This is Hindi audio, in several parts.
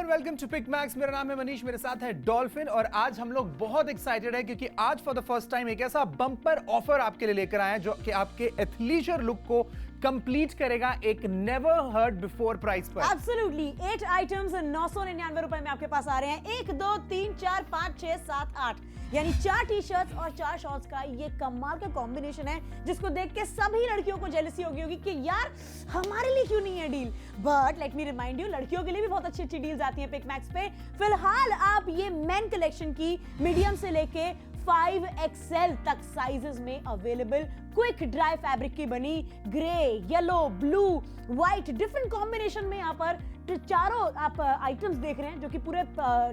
And welcome to Pick Max. मेरा नाम है मनीष, मेरे साथ है डॉल्फिन और आज हम लोग बहुत एक्साइटेड है क्योंकि आज फॉर द फर्स्ट टाइम एक ऐसा बम्पर ऑफर आपके लिए लेकर आए हैं जो कि आपके एथलीजर लुक को कंप्लीट करेगा एक नेवर हर्ड बिफोर प्राइस पर। एब्सोल्युटली 8 आइटम्स 999 रुपए में आपके पास आ रहे हैं। 1 2 3 4 5 6 7 8 यानी 4 टी शर्ट्स और 4 शॉर्ट्स का ये कमाल का कॉम्बिनेशन है जिसको देख के सभी लड़कियों को जेलसी होगी कि यार हमारे लिए क्यों नहीं है deal. But let me remind you, लड़कियों के लिए भी बहुत अच्छी अच्छी डील्स आती हैं पिक मैक्स पे। फिलहाल आप ये मेन कलेक्शन की मीडियम से लेके 5XL तक साइजेस में अवेलेबल क्विक ड्राई फैब्रिक की बनी grey, yellow, blue, white different combination में यहाँ पर चारों आप आइटम्स देख रहे हैं जो कि पूरे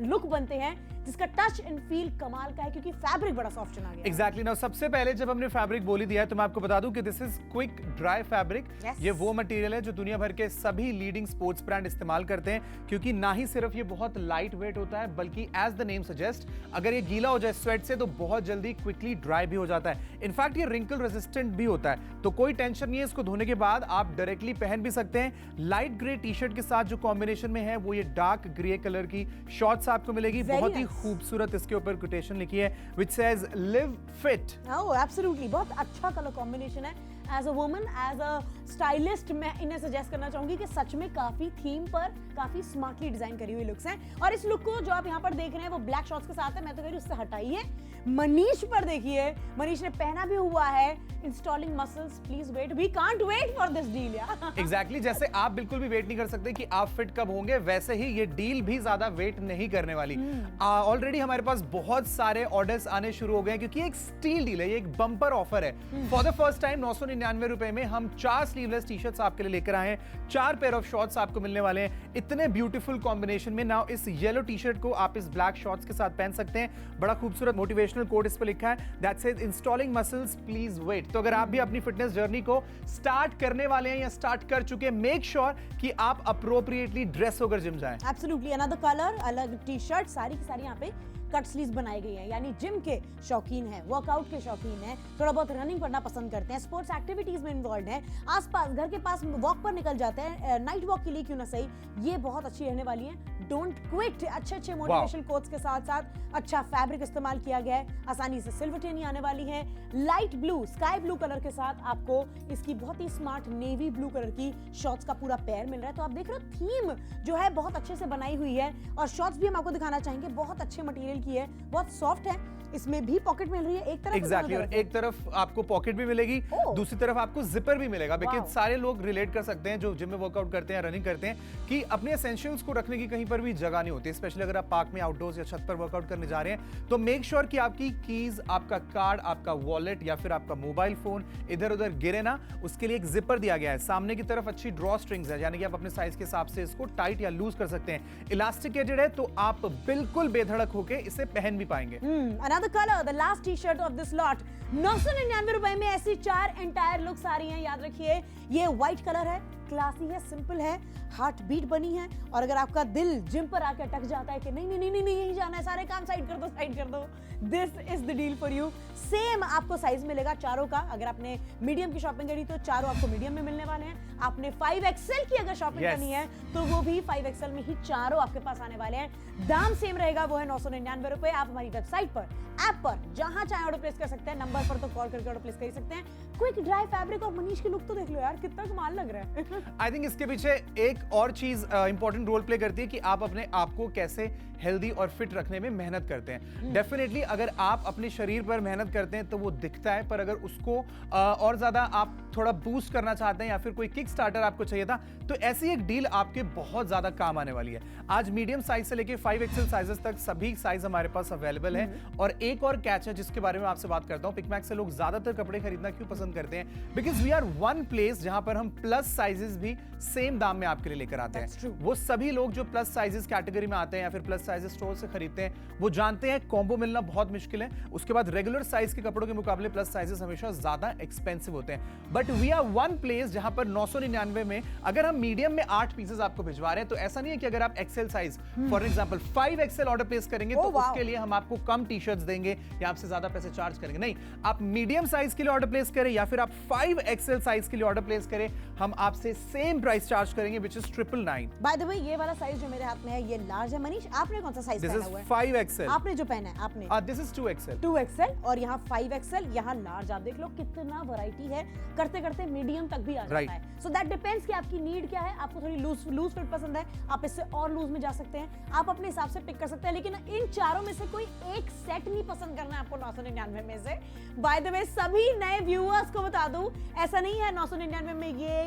लुक बनते हैं जिसका टच एंड फील कमाल का है क्योंकि फैब्रिक बड़ा सॉफ्ट चुना गया है। एग्जैक्टली ना, सबसे पहले जब हमने फैब्रिक बोली दिया है तो मैं आपको बता दूं कि this is quick dry fabric. ये वो मटेरियल है जो दुनिया भर के सभी लीडिंग स्पोर्ट्स ब्रांड इस्तेमाल करते हैं क्योंकि ना ही सिर्फ ये बहुत लाइट वेट होता है बल्कि एज द नेम सजेस्ट अगर ये गीला हो जाए स्वेट से तो बहुत जल्दी क्विकली ड्राई भी हो जाता है। इनफैक्ट ये रिंकल रेजिस्टेंट भी होता है तो कोई टेंशन नहीं है, इसको धोने के बाद आप डायरेक्टली पहन भी सकते हैं। लाइट ग्रे टी शर्ट के साथ जो कॉम्बिनेशन में है वो ये डार्क ग्रे कलर की शॉर्ट्स आपको मिलेगी। बहुत ही खूबसूरत इसके ऊपर कोटेशन लिखी है which says live fit. Oh absolutely, बहुत अच्छा कलर कॉम्बिनेशन है। As a woman, as a stylist मैं इन्हें सजेस्ट करना चाहूंगी कि सच में काफी थीम पर काफी स्मार्टली डिजाइन करी हुई लुक्स हैं। और इस लुक को जो आप यहाँ पर देख रहे हैं वो ब्लैक शॉर्ट्स के साथ है। मैं तो कह रही हूँ उससे हटाइए, मनीष पर देखिए, मनीष ने पहना भी हुआ है। Installing muscles, please wait, we can't wait for this deal यार। एग्जैक्टली, जैसे आप बिल्कुल भी वेट नहीं कर सकते कि आप फिट कब होंगे, वैसे ही ये डील भी ज्यादा वेट नहीं करने वाली। ऑलरेडी हमारे पास बहुत सारे ऑर्डर्स आने शुरू हो गए क्योंकि एक स्टील डील है, ये एक बम्पर ऑफर है। फॉर द फर्स्ट टाइम 999 रुपए में हम 4 स्लीवलेस टी शर्ट्स आपके लिए लेकर आए हैं। 4 पेयर ऑफ शॉर्ट्स आपको मिलने वाले हैं इतने ब्यूटीफुल कॉम्बिनेशन में। नाउ इस येलो टी शर्ट को आप इस ब्लैक शॉर्ट्स के साथ पहन सकते हैं। बड़ा खूबसूरत मोटिवेशनल कोड इस पर लिखा है that says installing muscles please wait. तो अगर आप भी अपनी फिटनेस जर्नी को स्टार्ट करने वाले हैं या स्टार्ट कर चुके हैं, मेक श्योर कि आप अप्रोप्रिएटली ड्रेस होकर जिम जाएं। एब्सोल्युटली, अनदर कलर, अलग टी शर्ट, सारी की सारी यहाँ पे कट स्लीव्स बनाई गई है। यानी जिम के शौकीन है, वर्कआउट के शौकीन है, थोड़ा बहुत रनिंग करना पसंद करते हैं, स्पोर्ट्स एक्टिविटीज में इन्वॉल्व है, आसपास घर के पास वॉक पर निकल जाते हैं, नाइट वॉक के लिए क्यों ना सही, ये बहुत अच्छी रहने वाली है। डोंट क्विट, अच्छे अच्छे मोटिवेशनल कोट्स के साथ साथ अच्छा फैब्रिक इस्तेमाल किया गया है। आसानी से सिल्वर टेनी आने वाली है। Light blue, sky blue colour के साथ आपको इसकी बहुत ही स्मार्ट नेवी ब्लू कलर की शॉर्ट्स का पूरा पेयर मिल रहा है। तो आप देख रहे हो थीम जो है बहुत अच्छे से बनाई हुई है। और शॉर्ट्स भी हम आपको दिखाना चाहेंगे, बहुत अच्छे मटेरियल की है, बहुत सॉफ्ट है। इसमें भी पॉकेट मिल रही है एक तरफ। एग्जैक्टली, और एक तरफ आपको पॉकेट भी मिलेगी, दूसरी तरफ आपको जिपर भी मिलेगा। बिकॉज़ सारे लोग रिलेट कर सकते हैं जो जिम में वर्कआउट करते हैं, रनिंग करते हैं कि अपने एसेंशियल्स को रखने की कहीं पर भी जगह नहीं होती, स्पेशली अगर आप पार्क में आउटडोर्स या छत पर वर्कआउट करने जा रहे हैं। तो मेक श्योर कि आपकी कीज, आपका कार्ड, आपका वॉलेट या फिर आपका मोबाइल फोन इधर उधर गिरे ना, उसके लिए एक जिपर दिया गया है। सामने की तरफ अच्छी ड्रॉ स्ट्रिंग्स है, यानी कि आप अपने साइज के हिसाब से इसको टाइट या लूज कर सकते हैं। इलास्टिकेटेड है तो आप बिल्कुल बेधड़क होकर इसे पहन भी पाएंगे। Another colour, the last T shirt of this lot. 999 रुपए में ऐसी 4 एंटायर लुक्स आ रही हैं। याद रखिए ये व्हाइट कलर है, क्लासी है, सिंपल है, हार्ट बीट बनी है। और अगर आपका दिल जिम पर आकर अटक जाता है कि नहीं नहीं नहीं नहीं यही जाना है, सारे काम साइड कर दो, साइड कर दो, this is the deal for you. Same आपको साइज मिलेगा चारों का। अगर आपने मीडियम की शॉपिंग करी तो चारों आपको मीडियम में मिलने वाले हैं। आपने 5XL की अगर शॉपिंग करनी है तो वो भी 5XL में ही चारों आपके पास आने वाले हैं। दाम सेम रहेगा, वो है 999 रुपए। आप हमारी वेबसाइट पर, ऐप पर, जहां चाहे ऑर्डर प्लेस कर सकते हैं। नंबर पर तो कॉल करके ऑर्डर प्लेस कर सकते हैं। क्विक ड्राई फैब्रिक और मनीष की लुक तो देख लो यार, कितना कमाल लग रहा है। आई थिंक इसके पीछे एक और चीज इंपॉर्टेंट रोल प्ले करती है कि आप अपने आप को कैसे हेल्दी और फिट रखने में मेहनत करते हैं। डेफिनेटली अगर आप अपने शरीर पर मेहनत करते हैं तो वो दिखता है, पर अगर उसको और ज्यादा आप थोड़ा बूस्ट करना चाहते हैं या फिर कोई किक स्टार्टर आपको चाहिए था तो ऐसी एक डील आपके बहुत ज्यादा काम आने वाली है। आज मीडियम साइज से लेके 5XL साइजेस तक सभी साइज हमारे पास अवेलेबल है। और एक और कैच है जिसके बारे में आपसे बात करता हूं, पिकमैक्स से लोग ज्यादातर कपड़े खरीदना क्यों पसंद करते हैं? Because we are one place जहां पर हम प्लस साइजेस भी सेम दाम में आपके लिए लेकर आते हैं। वो सभी लोग जो प्लस साइजेस कैटेगरी में आते हैं या फिर प्लस साइज स्टोर से खरीदते हैं वो जानते हैं कॉम्बो मिलना बहुत मुश्किल है। उसके बाद रेगुलर साइज के कपड़ों के मुकाबले प्लस साइजेस हमेशा ज्यादा एक्सपेंसिव होते हैं। But we are one place जहां पर 999 में अगर हम मीडियम में 8 पीसेस आपको भिजवा रहे हैं, तो ऐसा नहीं है कि अगर आप XL size for example 5 XL order place करेंगे तो उसके लिए हम आपको कम टी शर्ट्स देंगे या आपसे ज्यादा पैसे चार्ज करेंगे। नहीं, आप मीडियम साइज के लिए ऑर्डर प्लेस करें या फिर आप 5 एक्सेल साइज के लिए ऑर्डर प्लेस करें, हम आपसे सेम प्राइस चार्ज करेंगे which is 999। By the way ये वाला साइज जो मेरे हाथ में है ये लार्ज है। मनीष आपने कौन सा साइज पहना हुआ है? 5 एक्सेल। आपने जो पहना है आपने दिस इज 2 एक्सेल। 2 एक्सेल और यहाँ 5 एक्सेल, यहाँ लार्ज। आप देख लो कितना वैरायटी है, करते करते मीडियम तक भी आ जाता है। सो दैट डिपेंड्स कि आपकी नीड क्या है। आपको थोड़ी लूज फिट पसंद है, आप इससे और लूज में जा सकते हैं, आप अपने हिसाब से पिक कर सकते हैं। लेकिन इन चारों में से कोई एक सेट नहीं पसंद करना है आपको 999 में से। बाय द वे सभी नए व्यूअर्स को बता दूं, ऐसा नहीं है 999 में ये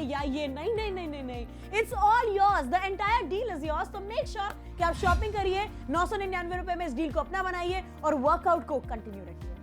या ये, नहीं। It's all yours, the entire deal is yours. तो मेक श्योर कि आप शॉपिंग करिए, 999 रुपए में इस डील को अपना बनाइए और वर्कआउट को कंटिन्यू रखिए।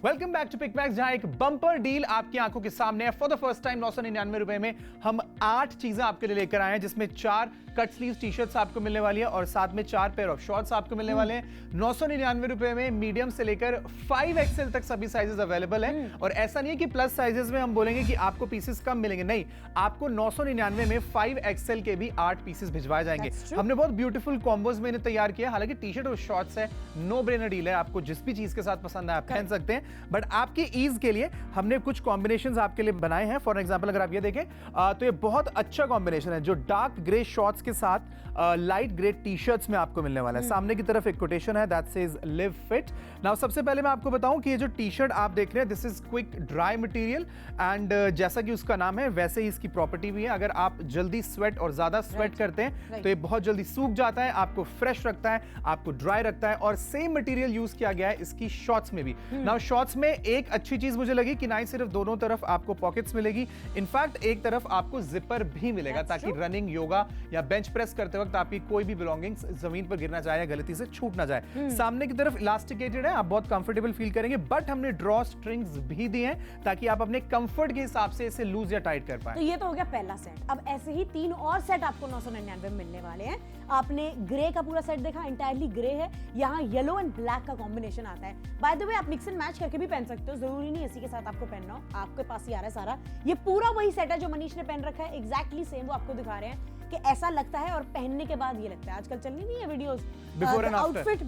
Welcome back to Pick Max, जहां एक बम्पर डील आपकी आंखों के सामने है। फॉर द फर्स्ट टाइम 999 रुपए में हम 8 चीजें आपके लिए लेकर आए हैं, जिसमें 4 कट स्लीव टी शर्ट्स आपको मिलने वाली है और साथ में 4 पेयर ऑफ शॉर्ट्स आपको मिलने वाले हैं। 999 रुपए में मीडियम से लेकर 5 एक्सेल तक सभी साइजेस अवेलेबल है। और ऐसा नहीं है कि प्लस साइजेस में हम बोलेंगे कि आपको पीसेस कम मिलेंगे, नहीं, आपको 999 में 5 एक्सेल के भी 8 पीसेस भिजवाए जाएंगे। हमने बहुत ब्यूटीफुल कॉम्बोज में इन्हें तैयार किया। हालांकि टी शर्ट और शॉर्ट्स है, नो ब्रेनर डील है, आपको जिस भी चीज के साथ पसंद है आप पहन सकते हैं। बट आपकी ईज के लिए हमने कुछ कॉम्बिनेशंस आपके लिए बनाए हैं। फॉर एग्जांपल अगर आप ये देखें तो ये बहुत अच्छा कॉम्बिनेशन है जो डार्क ग्रे शॉर्ट्स के साथ लाइट ग्रे टी शर्ट्स में आपको मिलने वाला है। सामने की तरफ एक कोटेशन है that says live fit. Now सबसे पहले मैं आपको बताऊं कि ये जो टी शर्ट आप देख रहे हैं this is quick dry material and जैसा कि उसका नाम है वैसे ही इसकी प्रॉपर्टी भी है। अगर आप जल्दी स्वेट और ज्यादा स्वेट करते हैं तो ये बहुत जल्दी सूख जाता है, आपको फ्रेश रखता है, आपको ड्राई रखता है। और सेम मटेरियल यूज किया गया है इसकी शॉर्ट्स में भी। नाउ शॉर्ट्स में एक अच्छी चीज मुझे लगी कि ना ही सिर्फ दोनों तरफ आपको पॉकेट्स मिलेगी, इनफैक्ट एक तरफ आपको जिपर भी मिलेगा ताकि रनिंग, योगा या बेंच प्रेस करते वक्त आपकी कोई भी बिलोंगिंग्स जमीन पर गिरना चाहे या गलती से छूट ना जाए। सामने की तरफ इलास्टिकेटेड है, आप बहुत कंफर्टेबल फील करेंगे, बट हमने ड्रॉ स्ट्रिंग्स भी दिए हैं ताकि आप अपने कंफर्ट के हिसाब से इसे लूज या टाइट कर पाए। तो ये तो हो गया पहला सेट। अब ऐसे ही 3 और सेट आपको 999 में मिलने वाले हैं। आपने ग्रे का पूरा सेट देखा, एंटायरली ग्रे है, यहाँ येलो एंड ब्लैक का कॉम्बिनेशन आता है। बाय द वे आप मिक्स एंड मैच करके भी पहन सकते हो, जरूरी नहीं इसी के साथ आपको पहनना हो, आपके पास ही आ रहा है सारा। ये पूरा वही सेट है जो मनीष ने पहन रखा है, एग्जैक्टली सेम वो आपको दिखा रहे हैं कि ऐसा लगता है और पहनने के बाद ये लगता है। आजकल चलनी नहीं है वीडियोस आउटफिट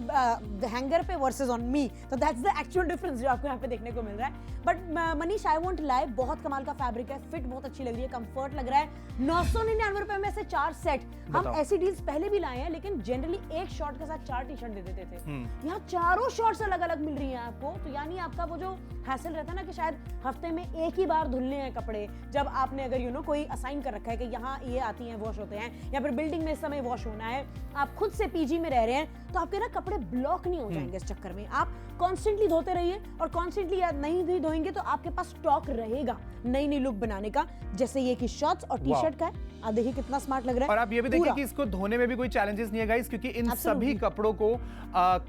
हैंगर पे वर्सेस ऑन मी, तो दैट्स द एक्चुअल डिफरेंस जो आपको यहाँ पे देखने को मिल रहा है। But Manish I won't lie, बहुत कमाल का फैब्रिक है, फिट बहुत अच्छी लग रही है, कंफर्ट लग रहा है। 999 रुपए में से 4 सेट। हम ऐसी डील्स पहले भी लाए हैं लेकिन जनरली एक शॉर्ट के साथ 4 टी शर्ट दे देते थे, यहाँ चारों शॉर्ट्स अलग अलग मिल रही हैं आपको। तो यानी आपका वो जो हैसल रहता है ना कि शायद हफ्ते में एक ही बार धुलने हैं कपड़े, जब आपने अगर कोई असाइन कर रखा है कि यहाँ ये आती हैं वॉश होते हैं या फिर बिल्डिंग में इस समय वॉश होना है, आप खुद से पीजी में रह रहे हैं, तो आपके ना कपड़े ब्लॉक नहीं हो जाएंगे इस चक्कर में। आप कॉन्स्टेंटली धोते रहिए और कॉन्स्टेंटली नहीं भी धोएंगे तो आपके पास स्टॉक रहेगा नई लुक बनाने का, जैसे ये कि शॉर्ट्स और टी शर्ट का है। आप देखिए कितना स्मार्ट लग रहा है। और आप ये भी देखिए कि इसको धोने में भी कोई चैलेंजेस नहीं है गाइस, क्योंकि इन सभी कपड़ों को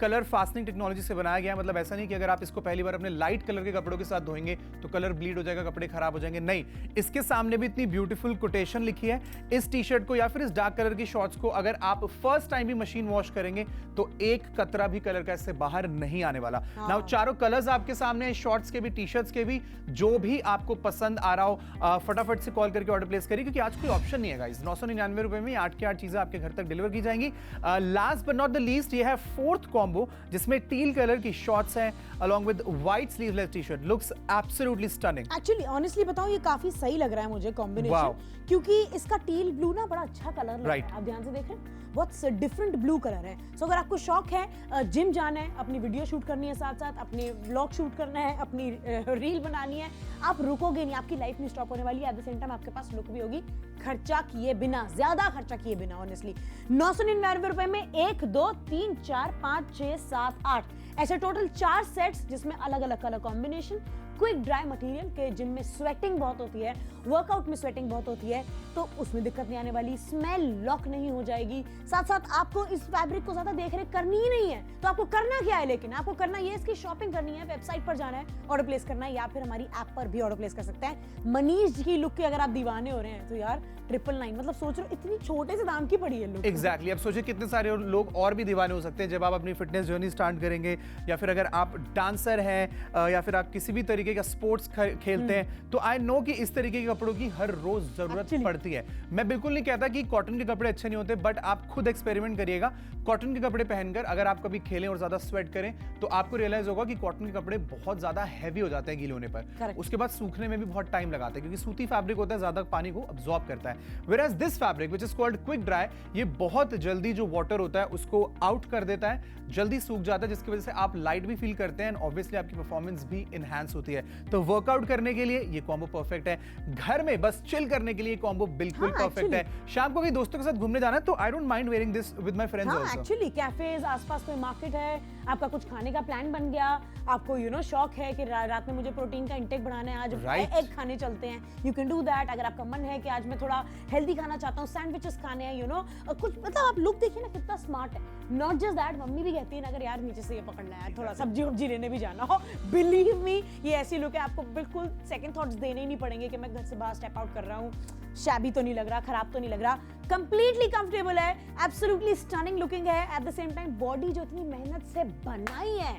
कलर फास्टनिंग टेक्नोलॉजी से बनाया गया है। मतलब ऐसा नहीं कि अगर आप इसको पहली बार अपने लाइट कलर के कपड़ों के साथ धोएंगे तो कलर ब्लीड हो जाएगा, कपड़े खराब हो जाएंगे। नहीं, इसके सामने भी इतनी ब्यूटीफुल कोटेशन लिखी है। इस टी शर्ट को या फिर इस डार्क कलर की शॉर्ट्स को अगर आप फर्स्ट टाइम भी मशीन वॉश करेंगे तो एक कतरा भी कलर का इससे बाहर नहीं आने वाला। नाउ चारों कलर्स आपके सामने हैं, शॉर्ट्स के भी, टी शर्ट्स के भी, जो भी आपको पसंद आ रहा हो फटाफट से कॉल करके ऑर्डर प्लेस करिए, क्योंकि आज कोई ऑप्शन नहीं है गाइस। 999 रुपए में 8 की 8 चीजें आपके घर तक डिलीवर की जाएंगी। Last but not the least, ये है 4th कॉम्बो जिसमें टील कलर की शॉर्ट्स हैं along with white sleeveless t-shirt, looks absolutely stunning. Actually honestly बताऊं ये काफी सही लग रहा है मुझे कॉम्बिनेशन, क्योंकि इसका टील ब्लू ना बड़ा अच्छा कलर लग रहा है। आप ध्यान से देख रहे हैं, बहुत डिफरेंट ब्लू कलर है। सो अगर आपको शौक है जिम जाना है, अपनी वीडियो शूट करनी है, साथ साथ अपने व्लॉग शूट करना है, अपनी रील बनानी है, आप रुकोगे नहीं, आपकी लाइफ नहीं स्टॉप होने वाली है। एट द सेम टाइम आपके पास लुक भी होगी खर्चा किए बिना, ज्यादा खर्चा किए बिना। ऑनेस्टली 999 रुपए में 1 2 3 4 5 6 7 8 ऐसे टोटल 4 सेट्स, जिसमें अलग अलग colour combination, quick dry material के जिम में स्वेटिंग बहुत होती है, वर्कआउट में स्वेटिंग बहुत होती है, तो उसमें दिक्कत नहीं आने वाली, स्मेल लॉक नहीं हो जाएगी। साथ साथ आपको इस फैब्रिक को ज्यादा देख रेख करनी ही नहीं है, तो आपको करना क्या है, लेकिन आपको करना ये इसकी शॉपिंग करनी है, वेबसाइट पर जाना है, ऑर्डर प्लेस करना है, या फिर हमारी ऐप पर भी ऑर्डर प्लेस कर सकते हैं। मनीष की लुक के अगर आप दीवाने हो रहे हैं तो यार 999, मतलब सोच रहे हो इतनी छोटे से दाम की पड़ी है लुक। एग्जैक्टली, अब सोचिए कितने सारे लोग और भी दीवाने हो सकते हैं जब आप अपनी फिटनेस जर्नी स्टार्ट करेंगे, या फिर अगर आप डांसर हैं या फिर आप किसी भी तरीके का स्पोर्ट्स खेलते हैं, तो आई नो कि इस तरीके के कपड़ों की हर रोज जरूरत पड़ती है। मैं बिल्कुल नहीं कहता कि कॉटन के कपड़े अच्छे नहीं होते, बट आप खुद एक्सपेरिमेंट करिएगा। कॉटन के कपड़े पहनकर अगर आप कभी खेलें और ज्यादा स्वेट करें तो आपको रियलाइज होगा कि कॉटन के कपड़े बहुत ज्यादा हैवी हो जाते हैं गीले होने पर, उसके बाद सूखने में भी बहुत टाइम लगाता है, क्योंकि सूती फैब्रिक होता है, ज्यादा पानी को अब्सॉर्ब करता है। Whereas this fabric which is called quick dry, ये बहुत जल्दी जो वाटर होता है उसको आउट कर देता है, जल्दी सूख जाता है, जिसकी वजह से आप लाइट भी फील करते हैं, ऑब्वियसली आपकी परफॉर्मेंस भी इनहैंस होती है। तो वर्कआउट करने के लिए ये कॉम्बो परफेक्ट है, घर में बस चिल करने के लिए कॉम्बो बिल्कुल परफेक्ट है। शाम को भी दोस्तों के साथ घूमने जाना है तो I don't mind wearing this with my friends also. Actually cafes, आसपास कोई मार्केट है, आपका कुछ खाने का प्लान बन गया, आपको शौक है कि रात में मुझे प्रोटीन का इंटेक बढ़ाना है, आज एग खाने चलते हैं, यू कैन डू दैट। अगर आपका मन है कि आज मैं थोड़ा हेल्दी खाना चाहता हूँ, सैंडविचेस खाने हैं, कुछ, मतलब आप लुक देखिए ना कितना स्मार्ट है। नॉट जस्ट दैट, मम्मी भी कहती है ना, अगर यार नीचे से ये पकड़ना है, थोड़ा सब्जी वब्जी लेने भी जाना हो, बिलीव मी ये ऐसी लुक है, आपको बिल्कुल सेकंड थॉट्स देने ही नहीं पड़ेंगे कि मैं घर से बाहर स्टेप आउट कर रहा हूँ, शैबी तो नहीं लग रहा, खराब तो नहीं लग रहा, कंप्लीटली कंफर्टेबल है, एब्सोल्युटली स्टनिंग लुकिंग है। At the same time body जो इतनी मेहनत से बनाई है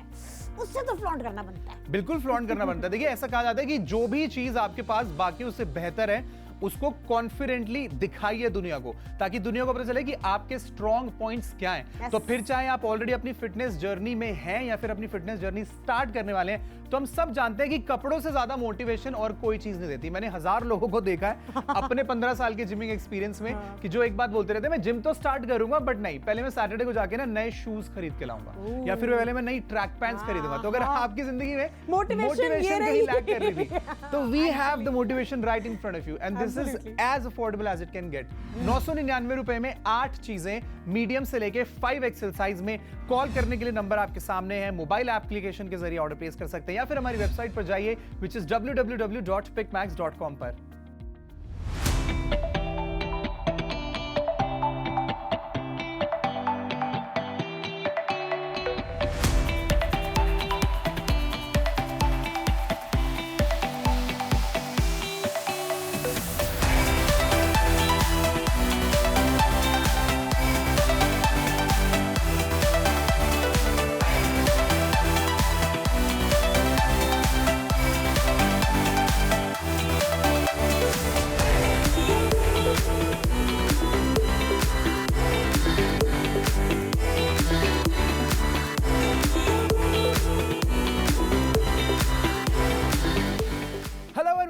उससे तो फ्लॉन्ट करना बनता है, बिल्कुल फ्लॉन्ट करना बनता है। देखिए ऐसा कहा जाता है कि जो भी चीज आपके पास बाकियों से बेहतर है उसको कॉन्फिडेंटली दिखाइए दुनिया को, ताकि दुनिया को पता चले कि आपके स्ट्रॉन्ग पॉइंट्स क्या हैं। तो फिर चाहे आप ऑलरेडी अपनी फिटनेस जर्नी में हैं या फिर अपनी फिटनेस जर्नी स्टार्ट करने वाले हैं, तो हम सब जानते हैं कि कपड़ों से ज्यादा मोटिवेशन और कोई चीज नहीं देती। मैंने 1000 लोगों को देखा है अपने 15 साल के जिमिंग एक्सपीरियंस में कि जो एक बात बोलते रहते हैं, मैं जिम तो स्टार्ट करूंगा बट नहीं, पहले मैं सैटरडे को जाके ना नए शूज खरीद के लाऊंगा, या फिर पहले मैं नई ट्रैक पैंट्स खरीदूंगा। तो अगर आपकी जिंदगी में मोटिवेशन कहीं लैक कर रही थी, तो we have the motivation right in front of you, and this is as affordable as it can get. 999 रुपए में 8 चीजें मीडियम से लेके 5XL साइज में। कॉल करने के लिए नंबर आपके सामने है, मोबाइल एप्लीकेशन के जरिए ऑर्डर प्लेस कर सकते हैं, या फिर हमारी वेबसाइट पर जाइए which is www.picmax.com पर।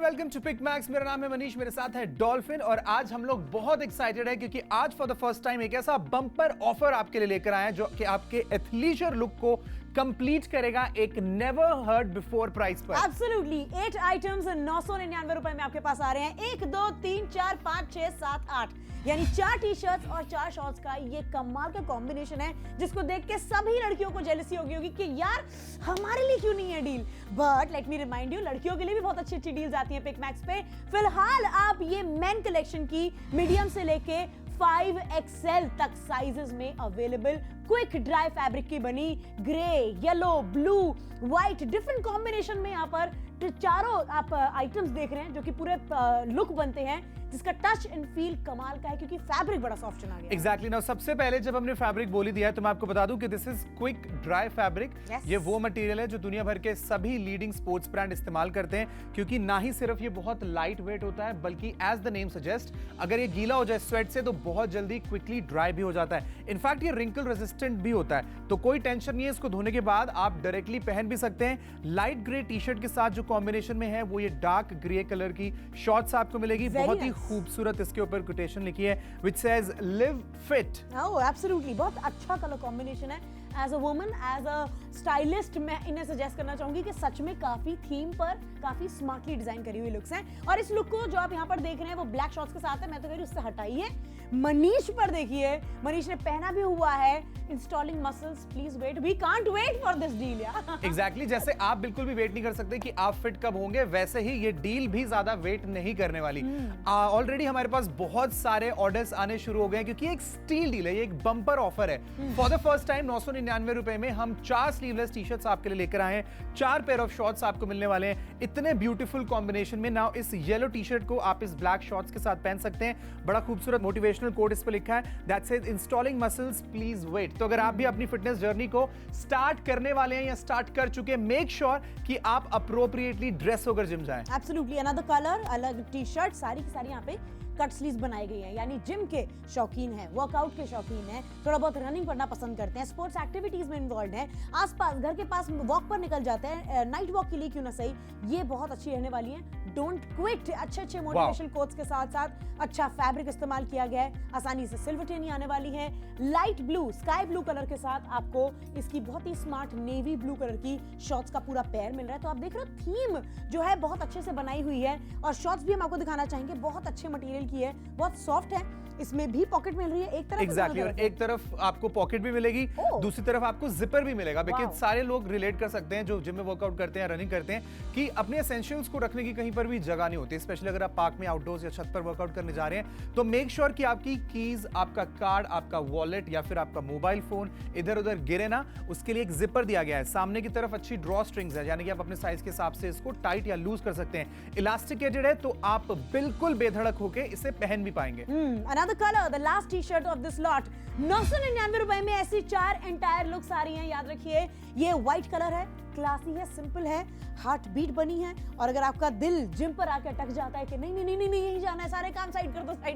वेलकम टू पिक मैक्स, मेरा नाम है मनीष, मेरे साथ है डॉल्फिन, और आज हम लोग बहुत एक्साइटेड है क्योंकि आज फॉर द फर्स्ट टाइम एक ऐसा बम्पर ऑफर आपके लिए लेकर आए हैं जो कि आपके एथलीजर लुक को कंप्लीट करेगा एक नेवर हर्ड बिफोर प्राइस पर। एब्सोल्युटली 8 आइटम्स 999 रुपए में आपके पास आ रहे हैं। 1 2 3 4 5 6 7 8 यानी 4 टी-शर्ट्स और 4 शॉर्ट्स का ये कमाल का कॉम्बिनेशन है, जिसको देख के सभी लड़कियों को जेलसी होगी कि यार हमारे लिए क्यों नहीं है deal. But let me remind you, लड़कियों के लिए भी बहुत अच्छी अच्छी डील्स आती हैं पिक मैक्स पे। फिलहाल आप ये मेन कलेक्शन की मीडियम से लेके 5XL तक साइजेस में अवेलेबल क्विक ड्राई फैब्रिक की बनी grey, yellow, blue, white different combination में यहाँ पर चारों आप आइटम्स देख रहे हैं जो कि पूरे लुक बनते हैं, जिसका टच एंड फील कमाल का है क्योंकि फैब्रिक बड़ा सॉफ्ट चुना गया है। एग्जैक्टली। नाउ सबसे पहले जब हमने फैब्रिक बोली दिया है तो मैं आपको बता दूं कि this is quick dry fabric. ये वो मटेरियल है जो दुनिया भर के सभी लीडिंग स्पोर्ट्स ब्रांड इस्तेमाल करते हैं, क्योंकि ना ही सिर्फ ये बहुत लाइट वेट होता है बल्कि एज द नेम सजेस्ट अगर ये गीला हो जाए स्वेट से तो बहुत जल्दी क्विकली ड्राई भी हो जाता है। इनफैक्ट ये रिंकल रेजिस्टेंट रेजिस्टेंट भी होता है, तो कोई टेंशन नहीं है, इसको धोने के बाद आप डायरेक्टली पहन भी सकते हैं। लाइट ग्रे टी शर्ट के साथ जो कॉम्बिनेशन में है वो ये डार्क ग्रे कलर की शॉर्ट्स आपको मिलेगी। Very बहुत ही nice. खूबसूरत इसके ऊपर कोटेशन लिखी है which says live fit. Oh absolutely, बहुत अच्छा कलर कॉम्बिनेशन है। As a woman, as a stylist, मैं इन्हें सजेस्ट करना चाहूंगी कि सच में काफी थीम पर काफी स्मार्टली डिजाइन करी हुई लुक्स हैं। और इस लुक को जो आप यहाँ पर देख रहे हैं वो ब्लैक शॉर्ट्स के साथ है, मैं तो कह रही हूँ उससे हटाइए। मनीष पर देखिए, मनीष ने पहना भी हुआ है installing muscles, please wait, we can't wait for this deal यार। एग्जैक्टली, जैसे आप बिल्कुल भी वेट नहीं कर सकते कि आप फिट कब होंगे, वैसे ही ये डील भी ज्यादा वेट नहीं करने वाली। ऑलरेडी हमारे पास बहुत सारे ऑर्डर्स आने शुरू हो गए हैं क्योंकि एक स्टील डील है, ये एक बम्पर ऑफर है। फॉर द फर्स्ट टाइम 999 रुपए में हम 4 स्लीवलेस टी शर्ट्स आपके लिए लेकर आए हैं, 4 पेयर ऑफ शॉर्ट्स आपको मिलने वाले हैं इतने ब्यूटीफुल कॉम्बिनेशन में। नाउ इस येलो टी शर्ट को आप इस ब्लैक शॉर्ट्स के साथ पहन सकते हैं। बड़ा खूबसूरत मोटिवेशनल कोट इस पर लिखा है, that says installing muscles please wait. तो अगर आप भी अपनी फिटनेस जर्नी को स्टार्ट करने वाले हैं या स्टार्ट कर चुके हैं, मेक श्योर कि आप अप्रोप्रिएटली ड्रेस होकर जिम जाएं। एब्सोल्युटली, अनदर कलर, अलग टी शर्ट, सारी की सारी यहाँ पे कट स्लीव्स बनाई गई हैं, यानी जिम के शौकीन हैं, वर्कआउट के शौकीन हैं, थोड़ा बहुत रनिंग करना पसंद करते हैं, स्पोर्ट्स एक्टिविटीज में इन्वॉल्व हैं, आसपास घर के पास वॉक पर निकल जाते हैं, नाइट वॉक के लिए क्यों ना सही, ये बहुत अच्छी रहने वाली है। डोंट क्विट, अच्छे मोटिवेशनल कोट्स के साथ साथ अच्छा फैब्रिक इस्तेमाल किया गया है, आसानी से सिल्वर टेनी आने वाली है। Light blue, sky blue colour के साथ आपको इसकी बहुत ही स्मार्ट नेवी ब्लू कलर की शॉर्ट्स का पूरा पेयर मिल रहा है। तो आप देख रहे हो थीम जो है बहुत अच्छे से बनाई हुई है, और शॉर्ट्स भी हम आपको दिखाना चाहेंगे, बहुत अच्छे मटेरियल की है, बहुत सॉफ्ट है, इसमें भी पॉकेट मिल रही है एक तरफ। एग्जैक्टली, और एक तरफ आपको पॉकेट भी मिलेगी, दूसरी तरफ आपको जिपर भी मिलेगा। बिकॉज़ सारे लोग रिलेट कर सकते हैं जो जिम में वर्कआउट करते हैं, रनिंग करते हैं, कि अपने एसेंशियल्स को रखने की कहीं पर भी जगह नहीं होती, स्पेशली अगर आप पार्क में आउटडोर्स या छत पर वर्कआउट करने जा रहे हैं। तो मेक श्योर कि आपकी कीज, आपका कार्ड, आपका वॉलेट या फिर आपका मोबाइल फोन इधर उधर गिरे ना, उसके लिए एक जिपर दिया गया है। सामने की तरफ अच्छी ड्रॉ स्ट्रिंग्स है, यानी कि आप अपने साइज के हिसाब से इसको टाइट या लूज कर सकते हैं। इलास्टिकेटेड है, तो आप बिल्कुल बेधड़क होकर इसे पहन भी पाएंगे। Another colour, the last T shirt of this lot, 999 रुपए में ऐसी 4 एंटायर लुक्स आ रही हैं। याद रखिए ये व्हाइट कलर है, क्लासी है, सिंपल है, हार्ट बीट बनी है, और अगर आपका दिल जिम पर आकर अटक जाता है कि नहीं नहीं नहीं नहीं यही जाना है, सारे काम साइड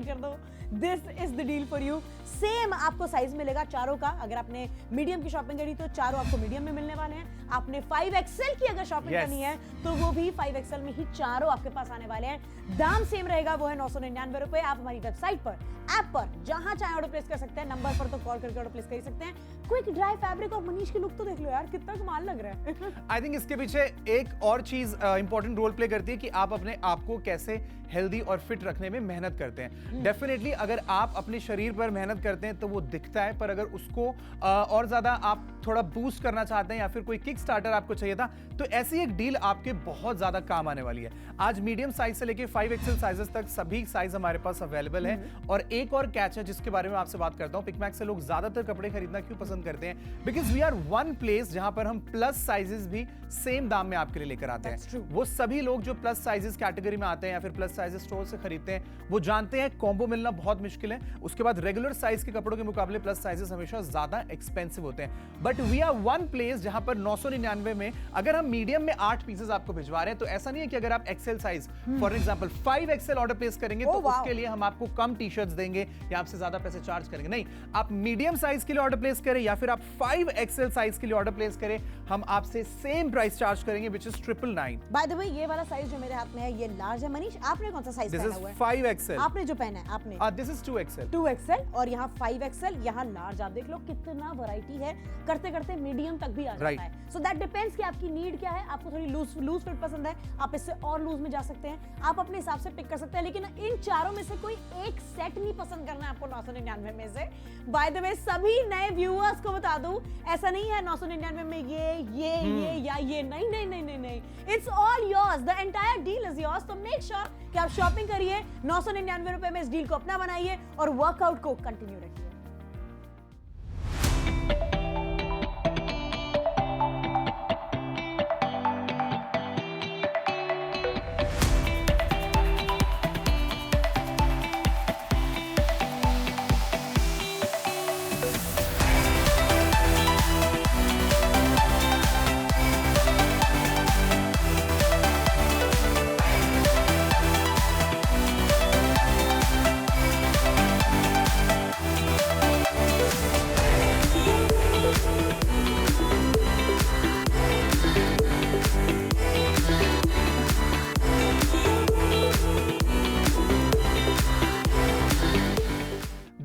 कर दो, this is the deal for you. Same आपको साइज मिलेगा चारों का, अगर आपने मीडियम की शॉपिंग करी तो चारों आपको मीडियम में मिलने वाले हैं। आपने 5XL की अगर शॉपिंग करनी है तो वो भी 5XL में ही चारों आपके पास आने वाले हैं। दाम सेम रहेगा, वो है 999 रुपए। आप हमारी वेबसाइट पर, ऐप पर, जहां चाहे ऑर्डर प्लेस कर सकते हैं, नंबर पर तो कॉल करके ऑर्डर प्लेस कर सकते हैं। क्विक ड्राई फैब्रिक, और मनीष की लुक तो देख लो यार, कितना कमाल लग रहा है। आई थिंक इसके पीछे एक और चीज इंपॉर्टेंट रोल प्ले करती है कि आप अपने आप को कैसे हेल्दी और फिट रखने में मेहनत करते हैं। डेफिनेटली अगर आप अपने शरीर पर मेहनत करते हैं तो वो दिखता है, पर अगर उसको और ज्यादा आप थोड़ा बूस्ट करना चाहते हैं या फिर कोई किक स्टार्टर आपको चाहिए था, तो ऐसी एक डील आपके बहुत ज्यादा काम आने वाली है। आज मीडियम साइज से लेके 5XL साइजेस तक सभी साइज हमारे पास अवेलेबल है। और एक और कैच है जिसके बारे में आपसे बात करता हूं, पिकमैक्स से लोग ज्यादातर कपड़े खरीदना क्यों पसंद करते हैं, because we are one place जहां पर हम प्लस साइजेस भी सेम दाम में आपके लिए लेकर आते हैं। वो सभी लोग जो प्लस साइजेस कैटेगरी में आते हैं या फिर प्लस साइजेस स्टोर से खरीदते हैं, वो जानते हैं कॉम्बो मिलना बहुत मुश्किल है। उसके बाद रेगुलर साइज के कपड़ों के मुकाबले प्लस साइजेस हमेशा ज्यादा एक्सपेंसिव होते हैं। But we are one place जहां पर 999 में अगर हम मीडियम में 8 पीसेस आपको भिजवा रहे हैं, तो ऐसा नहीं है कि अगर आप XL size for example 5XL order place करेंगे तो उसके लिए हम आपको कम टी शर्ट्स देंगे या आपसे ज्यादा पैसे चार्ज करेंगे। नहीं, आप मीडियम साइज के लिए ऑर्डर प्लेस करें या फिर आप 5XL साइज के लिए ऑर्डर प्लेस करें, हम आपसे सेम प्राइस चार्ज करेंगे, which is 999। By the way, ये वाला साइज जो मेरे हाथ में है ये लार्ज है। मनीष, आपने कौन सा साइज पहना हुआ है? 5XL। आपने जो पहना है, आपने दिस इज 2XL। 2XL, और यहाँ 5XL, यहाँ लार्ज। आप देख लो कितना वैरायटी है, करते करते मीडियम तक भी आ जाता है। सो दैट डिपेंड्स कि आपकी नीड क्या है। आपको थोड़ी लूज फिट पसंद है, आप इससे और लूज में जा सकते हैं, आप अपने हिसाब से पिक कर सकते हैं। लेकिन इन चारों में से कोई एक सेट नहीं पसंद करना है आपको 999 में से। बाय द वे, सभी नए व्यूअर्स को बता दूं, ऐसा नहीं है 999 में ये या ये, नहीं नहीं नहीं नहीं नहीं, it's all yours, the entire deal is yours. तो मेक श्योर कि आप शॉपिंग करिए, 999 रुपए में इस डील को अपना बनाइए और वर्कआउट को कंटिन्यू रखिए।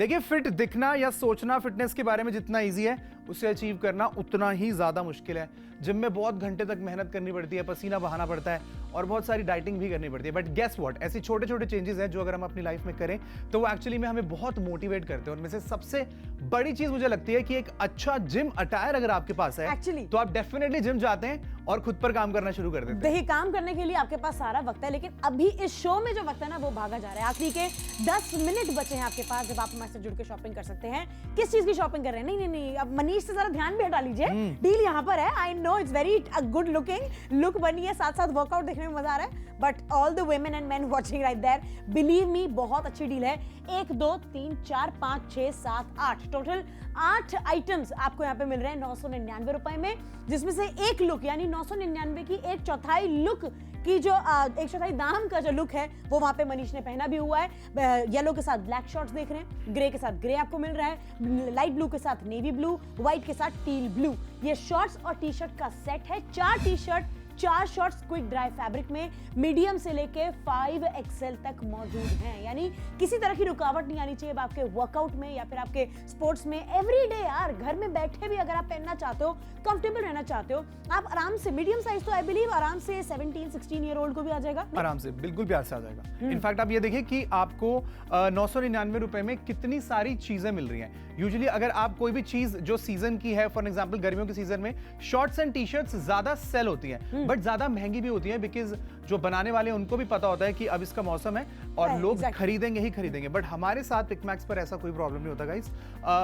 देखिए, फिट दिखना या सोचना फिटनेस के बारे में जितना इजी है, उसे अचीव करना उतना ही ज्यादा मुश्किल है। जिम में बहुत घंटे तक मेहनत करनी पड़ती है, पसीना बहाना पड़ता है और बहुत सारी डाइटिंग भी करनी पड़ती है। बट गेस व्हाट, ऐसी छोटे छोटे चेंजेस हैं जो अगर हम अपनी लाइफ में करें तो वो एक्चुअली में हमें बहुत मोटिवेट करते हैं। उनमें से सबसे बड़ी चीज मुझे लगती है कि एक अच्छा जिम अटायर अगर आपके पास है Actually. तो आप डेफिनेटली जिम जाते हैं और खुद पर काम करना शुरू कर देते हैं। देखिए, काम करने के लिए आपके पास सारा वक्त है, लेकिन अभी इस शो में जो वक्त है ना वो भागा जा रहा है। आखिरी के 10 मिनट बचे हैं आपके पास जब आप हमारे से जुड़ के शॉपिंग कर सकते हैं। किस चीज की शॉपिंग कर रहे हैं? नहीं नहीं नहीं, अब मनीष से जरा ध्यान भी हटा लीजिए। डील यहाँ पर है। I know it's very good looking, look बनी है, साथ साथ वर्कआउट देखने में मजा आ रहा है। But all the women and men watching right there, believe me, बहुत अच्छी डील है। 1 2 3 4 5 6 7 8 टोटल 8 आइटम्स आपको यहाँ पे मिल रहे हैं 999 रुपए में, जिसमें से एक लुक यानी 999 की 1/4 लुक की जो 1/4 दाम का जो लुक है वो वहां पे मनीष ने पहना भी हुआ है। येलो के साथ ब्लैक शॉर्ट्स देख रहे हैं, ग्रे के साथ ग्रे आपको मिल रहा है, लाइट ब्लू के साथ नेवी ब्लू, व्हाइट के साथ टील ब्लू। ये शॉर्ट्स और टी शर्ट का सेट है। 4 T shirt 4 shorts quick dry fabric में मीडियम से लेके 5XL तक मौजूद हैं। यानी किसी तरह की रुकावट नहीं आनी चाहिए आपके वर्कआउट में या फिर आपके स्पोर्ट्स में। एवरीडे यार, घर में बैठे भी अगर आप पहनना चाहते हो, कंफर्टेबल रहना चाहते हो, आप आराम से, मीडियम साइज तो आई बिलीव आराम से 17-16 ईयर ओल्ड को भी आ जाएगा। आराम से, बिल्कुल प्यार से आ जाएगा। इनफैक्ट आप ये देखिए कि आपको 999 रुपए में कितनी सारी चीजें मिल रही हैं। यूजुअली अगर आप कोई भी चीज जो सीजन की है, फॉर एग्जांपल गर्मियों के सीजन में शॉर्ट्स एंड टी शर्ट्स ज्यादा सेल होती हैं, बट ज्यादा महंगी भी होती है, बिकॉज जो बनाने वाले हैं उनको भी पता होता है कि अब इसका मौसम है और लोग खरीदेंगे ही खरीदेंगे। बट हमारे साथ पिकमैक्स पर ऐसा कोई प्रॉब्लम नहीं होता गाइस।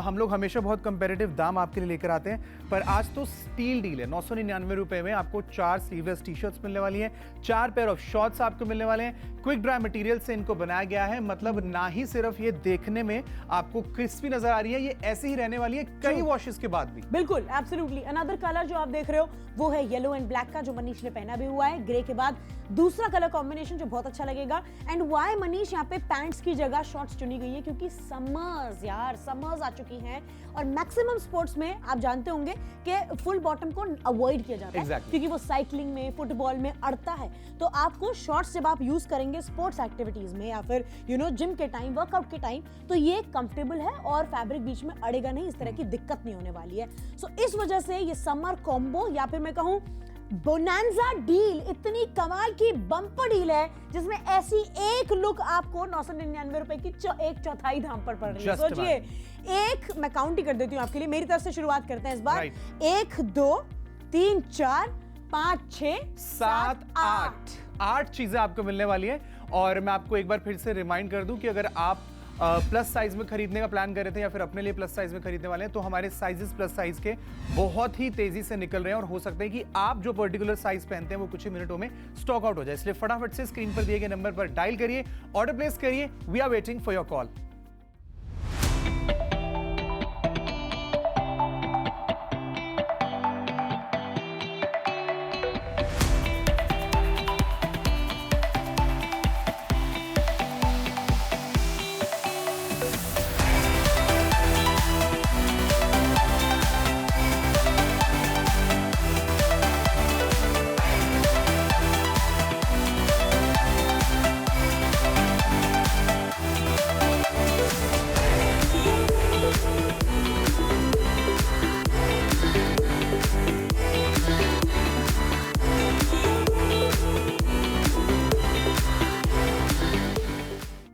हम लोग हमेशा बहुत कंपेरेटिव दाम आपके लिए लेकर आते हैं, पर आज तो स्टील डील है। 999 रुपए में आपको 4 स्लीवलेस टी शर्ट्स मिलने वाली हैं, 4 पेयर ऑफ शॉर्ट्स आपको मिलने वाले हैं। क्विक ड्राई मटेरियल से इनको बनाया गया है, मतलब ना ही सिर्फ ये देखने में आपको क्रिस्पी नजर आ रही है, ये ऐसे ही रहने वाली है कई वॉशेस के बाद भी। बिल्कुल, एब्सोल्युटली। अनदर कलर जो आप देख रहे हो वो है येलो एंड ब्लैक का, जो मनीष ने पहना भी हुआ है। ग्रे के बाद दूसरा कलर कॉम्बिनेशन जो बहुत अच्छा लगेगा। एंड व्हाई मनीष यहाँ पे पैंट्स की जगह शॉर्ट्स चुनी गई है? क्योंकि समर्स यार, समर्स आ चुकी हैं और मैक्सिमम स्पोर्ट्स में आप जानते होंगे कि फुल बॉटम को अवॉइड किया जाता है, क्योंकि वो साइकिलिंग में, फुटबॉल में अड़ता है। तो आपको शॉर्ट्स जब आप यूज करेंगे स्पोर्ट्स एक्टिविटीज में या फिर जिम के टाइम, वर्कआउट के टाइम, तो ये कंफर्टेबल है और फैब्रिक बीच में अड़ेगा नहीं, इस तरह की दिक्कत नहीं होने वाली है। सो इस वजह से ये समर कॉम्बो या फिर मैं कहूं बोनांजा डील इतनी कमाल की बम्पर डील है, जिसमें ऐसी एक लुक आपको 999 रुपए की 1/4 दाम पर पड़ रही है। सोचिए, एक मैं काउंट ही कर देती हूँ आपके लिए, मेरी तरफ से शुरुआत करते हैं इस बार। 1 2 3 4 5 6 7 8 चीजें आपको मिलने वाली है। और मैं आपको एक बार फिर से रिमाइंड कर दूं कि अगर आप प्लस साइज में खरीदने का प्लान कर रहे थे या फिर अपने लिए प्लस साइज में खरीदने वाले हैं, तो हमारे साइजेस प्लस साइज के बहुत ही तेजी से निकल रहे हैं और हो सकता है कि आप जो पर्टिकुलर साइज पहनते हैं वो कुछ ही मिनटों में स्टॉक आउट हो जाए। इसलिए फटाफट से स्क्रीन पर दिए गए नंबर पर डायल करिए, ऑर्डर प्लेस करिए। We are waiting for your call.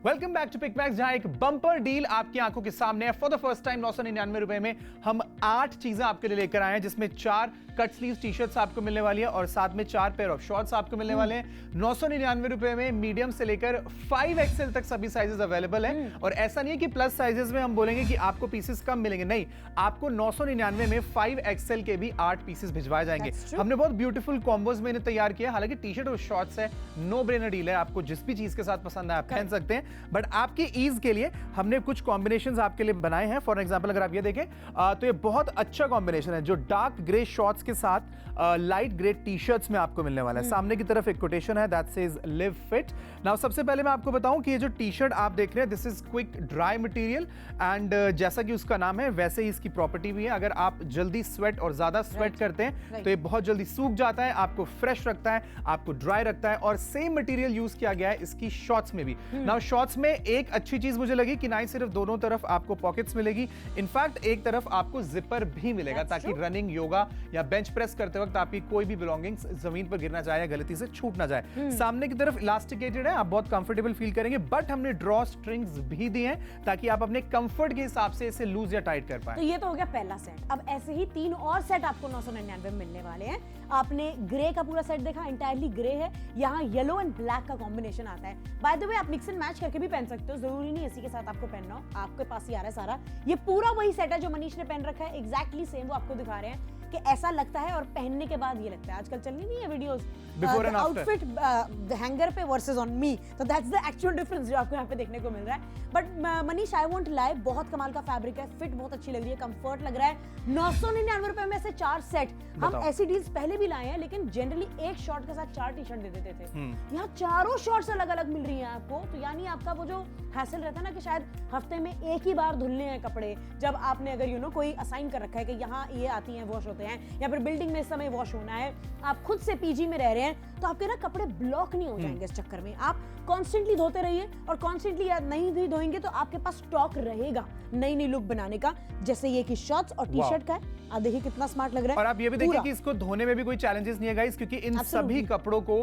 Welcome back to Pickmax, जहां एक बम्पर डील आपकी आंखों के सामने है। फॉर द फर्स्ट टाइम 999 रुपए में हम 8 चीजें आपके लिए लेकर आए हैं, जिसमें 4 कट स्लीव टी शर्ट्स आपको मिलने वाली है और साथ में 4 पेयर ऑफ शॉर्ट्स आपको मिलने वाले हैं। 999 रुपए में मीडियम से लेकर 5XL तक सभी साइजेस अवेलेबल हैं। और ऐसा नहीं है कि प्लस साइजेस में हम बोलेंगे कि आपको पीसेस कम मिलेंगे, नहीं, आपको 999 में 5XL के भी 8 पीसेस भिजवाए जाएंगे। हमने बहुत ब्यूटीफुल कॉम्बोज में इन्हें तैयार किया। हालांकि टी शर्ट और शॉर्ट्स है, नो ब्रेनर डील है, आपको जिस भी चीज के साथ पसंद है आप पहन सकते हैं। बट आपकी ईज के लिए हमने कुछ कॉम्बिनेशंस आपके लिए बनाए हैं। फॉर एग्जांपल अगर आप ये देखें तो ये बहुत अच्छा कॉम्बिनेशन है, जो डार्क ग्रे शॉर्ट्स शॉर्ट्स के साथ लाइट ग्रे टी शर्ट्स में आपको मिलने वाला है। सामने की तरफ एक कोटेशन है that says live fit. Now सबसे पहले मैं आपको बताऊं कि ये जो टी शर्ट आप देख रहे हैं this is quick dry material and जैसा कि उसका नाम है वैसे ही इसकी प्रॉपर्टी भी है। अगर आप जल्दी स्वेट और ज्यादा स्वेट करते हैं तो ये बहुत जल्दी सूख जाता है, आपको फ्रेश रखता है, आपको ड्राई रखता है। और सेम मटेरियल यूज किया गया है इसकी शॉर्ट्स में भी। नाउ शॉर्ट्स में एक अच्छी चीज मुझे लगी कि ना ही सिर्फ दोनों तरफ आपको पॉकेट्स मिलेगी, इनफैक्ट एक तरफ आपको जिपर भी मिलेगा ताकि रनिंग, योगा या बेंच प्रेस करते वक्त आपकी कोई भी बिलोंगिंग्स जमीन पर गिरना जाए या गलती से छूट ना जाए। सामने की तरफ इलास्टिकेटेड है, आप बहुत कंफर्टेबल फील करेंगे, बट हमने ड्रॉ स्ट्रिंग्स भी दिए हैं ताकि आप अपने कंफर्ट के हिसाब से इसे लूज या टाइट कर पाए। तो ये तो हो गया पहला सेट। अब ऐसे ही 3 और सेट आपको 999 में मिलने वाले हैं। आपने ग्रे का पूरा सेट देखा, एंटायरली ग्रे है, यहाँ येलो एंड ब्लैक का कॉम्बिनेशन आता है। बाय द वे आप मिक्स एंड मैच करके भी पहन सकते हो, जरूरी नहीं इसी के साथ आपको पहनना हो, आपके पास ही आ रहा है सारा। ये पूरा वही सेट है जो मनीष ने पहन रखा है, एग्जैक्टली सेम वो आपको दिखा रहे हैं कि ऐसा लगता है और पहनने के बाद ये लगता है। आजकल चलनी नहीं है videos before and after, outfit hanger पे वर्सेस ऑन मी, तो दैट्स द एक्चुअल डिफरेंस जो आपको यहाँ पे देखने को मिल रहा है। But Manish I won't lie, बहुत कमाल का फैब्रिक है, फिट बहुत अच्छी लग रही है, कंफर्ट लग रहा है। 999 रुपए में से 4 सेट। हम ऐसी डील्स पहले भी लाए हैं लेकिन जनरली एक शॉर्ट के साथ 4 टी शर्ट दे देते थे, यहाँ चारों शॉर्ट्स अलग अलग मिल रही हैं आपको। तो यानी आपका वो जो हैसल रहता है ना कि शायद हफ्ते में एक ही बार धुलने हैं कपड़े, जब आपने अगर यू नो कोई असाइन कर रखा है कि यहाँ ये आती हैं वॉश होते हैं या फिर बिल्डिंग में इस समय वॉश होना है, आप खुद से पीजी में रह रहे हैं, तो आपके ना कपड़े ब्लॉक नहीं हो जाएंगे इस चक्कर में। आप कॉन्स्टेंटली धोते रहिए और कॉन्स्टेंटली नहीं भी धोएंगे तो आपके पास स्टॉक रहेगा नई नई लुक बनाने का, जैसे ये कि शॉर्ट्स और टी शर्ट का है। आप देखिए कितना स्मार्ट लग रहा है। और आप ये भी देखिए कि इसको धोने में भी कोई चैलेंजेस नहीं है गाइस, क्योंकि इन सभी कपड़ों को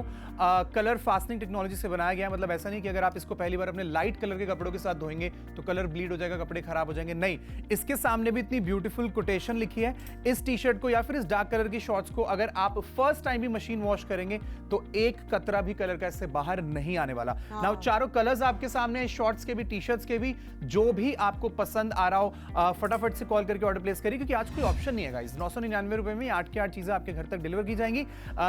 कलर फास्टनिंग टेक्नोलॉजी से बनाया गया है। मतलब ऐसा नहीं कि अगर आप इसको पहली बार अपने लाइट कलर के कपड़ों के साथ धोएंगे तो कलर ब्लीड हो जाएगा, कपड़े खराब हो जाएंगे, नहीं। इसके सामने भी इतनी ब्यूटीफुल कोटेशन लिखी है। इस टी शर्ट को या फिर इस डार्क कलर की शॉर्ट्स को अगर आप फर्स्ट टाइम भी मशीन वॉश करेंगे तो एक कतरा भी कलर का इससे बाहर नहीं आने वाला। नाउ चारों कलर्स आपके सामने, शॉर्ट्स के भी, टी शर्ट्स के भी, जो भी आपको पसंद आ रहा हो फटाफट से कॉल करके ऑर्डर प्लेस करिए, क्योंकि आज कोई ऑप्शन नहीं है गाइस। 999 रुपए में 8 की 8 चीजें आपके घर तक डिलीवर की जाएंगी।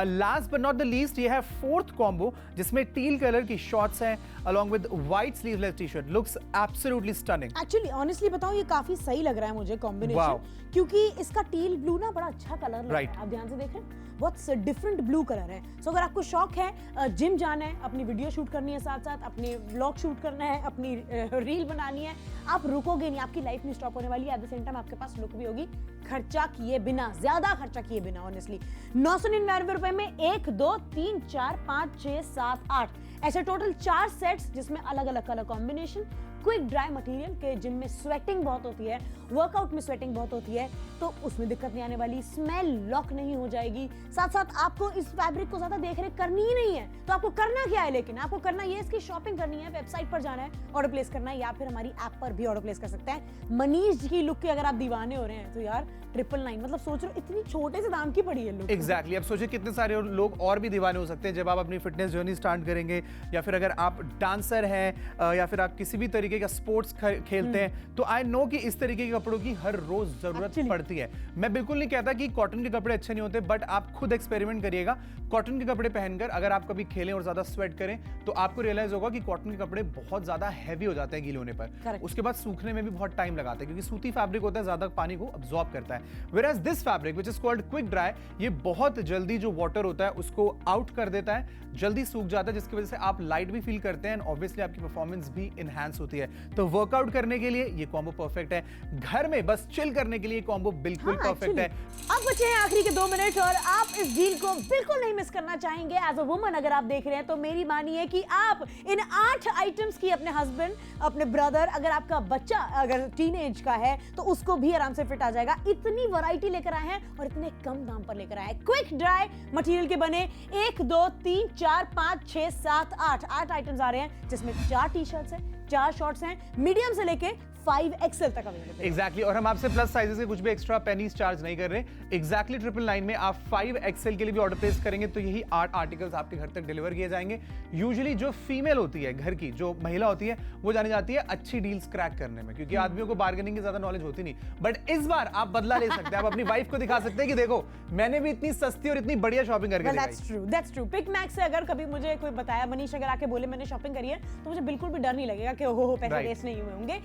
Last but not the least, ये है 4th कॉम्बो जिसमें टील कलर की शॉर्ट्स हैं along with white sleeveless t-shirt, looks absolutely stunning। Actually honestly बताऊं ये काफी सही लग रहा है मुझे कॉम्बिनेशन, क्योंकि इसका टील ब्लू ना बड़ा अच्छा कलर लग रहा है। आप ध्यान से देख रहे हैं, बहुत डिफरेंट ब्लू कलर है। सो अगर आपको शौक है जिम जाना है, अपनी वीडियो शूट करनी है, साथ साथ अपने व्लॉग शूट करना है, अपनी रील बनानी है, आप रुकोगे नहीं, आपकी लाइफ नहीं स्टॉप होने वाली है। एट द सेम टाइम आपके पास लुक भी होगी खर्चा किए बिना, ज्यादा खर्चा किए बिना। ऑनेस्टली 999 रुपए में 1 2 3 4 5 6 7 8 ऐसे टोटल 4 सेट्स जिसमें अलग अलग colour combination, quick dry material के जिम में स्वेटिंग बहुत होती है, वर्कआउट में स्वेटिंग बहुत होती है, तो उसमें दिक्कत नहीं आने वाली, स्मेल लॉक नहीं हो जाएगी। साथ साथ आपको इस फैब्रिक को ज्यादा देख रेख करनी ही नहीं है, तो आपको करना क्या है, लेकिन आपको करना ये इसकी शॉपिंग करनी है, वेबसाइट पर जाना है, ऑर्डर प्लेस करना है, या फिर हमारी ऐप पर भी ऑर्डर प्लेस कर सकते हैं। मनीष की लुक के अगर आप दीवाने हो रहे हैं तो यार 999, मतलब सोच रहे हो इतनी छोटे से दाम की पड़ी है लुक। एग्जैक्टली, अब सोचिए कितने सारे लोग और भी दीवाने हो सकते हैं जब आप अपनी फिटनेस जर्नी स्टार्ट करेंगे, या फिर अगर आप डांसर हैं या फिर आप किसी भी तरीके का स्पोर्ट्स खेलते हैं, तो आई नो कि इस तरीके के कपड़ों की हर रोज जरूरत पड़ती है। मैं बिल्कुल नहीं कहता कि कॉटन के कपड़े अच्छे नहीं होते, बट आप खुद एक्सपेरिमेंट करिएगा। कॉटन के कपड़े पहनकर अगर आप कभी खेलें और ज्यादा स्वेट करें तो आपको रियलाइज होगा कि कॉटन के कपड़े बहुत ज्यादा हैवी हो जाते हैं गीले होने पर, उसके बाद सूखने में भी बहुत टाइम लगाता है, क्योंकि सूती फैब्रिक होता है, ज्यादा पानी को अब्सॉर्ब करता है। Whereas this fabric which is called quick dry, ये बहुत जल्दी जो वाटर होता है उसको आउट कर देता है, जल्दी सूख जाता है, जिसकी वजह से आप लाइट भी फील करते हैं, ऑब्वियसली आपकी परफॉर्मेंस भी इनहैंस होती है। तो वर्कआउट करने के लिए ये कॉम्बो परफेक्ट है, घर में बस चिल करने के लिए कॉम्बो बिल्कुल परफेक्ट है। अब बचे हैं आखिरी के 2 मिनट और आप इस डील को बिल्कुल नहीं मिस करना चाहेंगे। एज अ वुमन अगर आप देख रहे हैं तो मेरी मानिए कि आप इन 8 आइटम्स की अपने हस्बैंड, अपने ब्रदर, अगर आपका बच्चा अगर टीनेज का है तो उसको भी आराम से फिट आ जाएगा। इतनी वैरायटी लेकर आए हैं और इतने कम दाम पर लेकर आए हैं। क्विक ड्राई मटेरियल के बने 1 2 3 4 5 6 7 8 आइटम्स आ रहे हैं, जिसमें 4 टी शर्ट्स हैं, 4 शॉर्ट्स हैं, मीडियम से लेके 5XL तक अवेलेबल है। एग्जैक्टली, और हम आपसे प्लस साइजेस के कुछ भी एक्स्ट्रा पेनीज चार्ज नहीं कर रहे। एग्जैक्टली 999 में आप 5XL के लिए भी ऑर्डर प्लेस करेंगे तो यही 8 आर्टिकल्स आपके घर तक डिलीवर किए जाएंगे। यूजुअली जो फीमेल होती है, घर की जो महिला होती है, वो जानी जाती है अच्छी डील्स क्रैक करने में, क्योंकि आदमियों को बार्गेनिंग की ज्यादा नॉलेज होती नहीं। बट इस बार आप बदला ले सकते हैं, आप अपनी वाइफ को दिखा सकते हैं कि देखो मैंने भी इतनी सस्ती और इतनी बढ़िया शॉपिंग करके दिखाई। That's true. पिक मैक्स से अगर कभी मुझे कोई बताया, मनीष अगर आके बोले मैंने शॉपिंग करी है, तो मुझे बिल्कुल भी डर नहीं लगेगा कि ओहो पैसे वेस्ट नहीं हुए होंगे।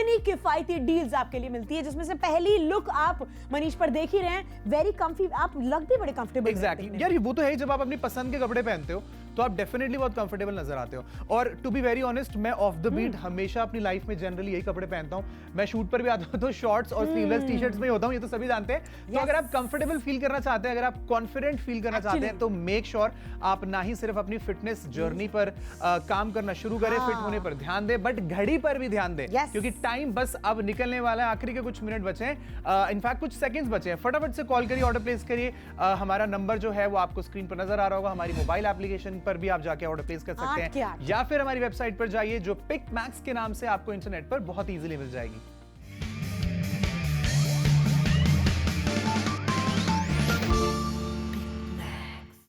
इतनी किफायती डील्स आपके लिए मिलती है, जिसमें से पहली लुक आप मनीष पर देख ही रहे हैं, वेरी कंफी, आप लगते बड़े कंफर्टेबल। एग्जैक्टली यार, वो तो है, जब आप अपनी पसंद के कपड़े पहनते हो तो आप डेफिनेटली बहुत कंफर्टेबल नजर आते हो। और टू बी वेरी ऑनेस्ट, मैं ऑफ द बीट हमेशा अपनी लाइफ में जनरली यही कपड़े पहनता हूं। मैं शूट पर भी आता हूं तो शॉर्ट्स और स्लीवलेस टी-शर्ट्स में ही होता हूं, ये तो सभी जानते हैं। तो अगर आप कंफर्टेबल फील करना चाहते हैं, अगर आप कॉन्फिडेंट फील करना चाहते हैं, तो मेक श्योर आप ना ही सिर्फ अपनी फिटनेस जर्नी पर काम करना शुरू करें, फिट होने पर ध्यान दें, बट घड़ी पर भी ध्यान दें, क्योंकि टाइम बस अब निकलने वाला है, आखिरी के कुछ मिनट बचे हैं, इनफैक्ट कुछ सेकंड्स बचे हैं। फटाफट से कॉल करिए, ऑर्डर प्लेस करिए। हमारा नंबर जो है वो आपको स्क्रीन पर नजर आ रहा होगा, हमारी मोबाइल एप्लीकेशन पर भी आप जाके ऑर्डर प्लेस कर सकते हैं, या फिर हमारी वेबसाइट पर जाइए जो पिक मैक्स के नाम से आपको इंटरनेट पर बहुत इजीली मिल जाएगी।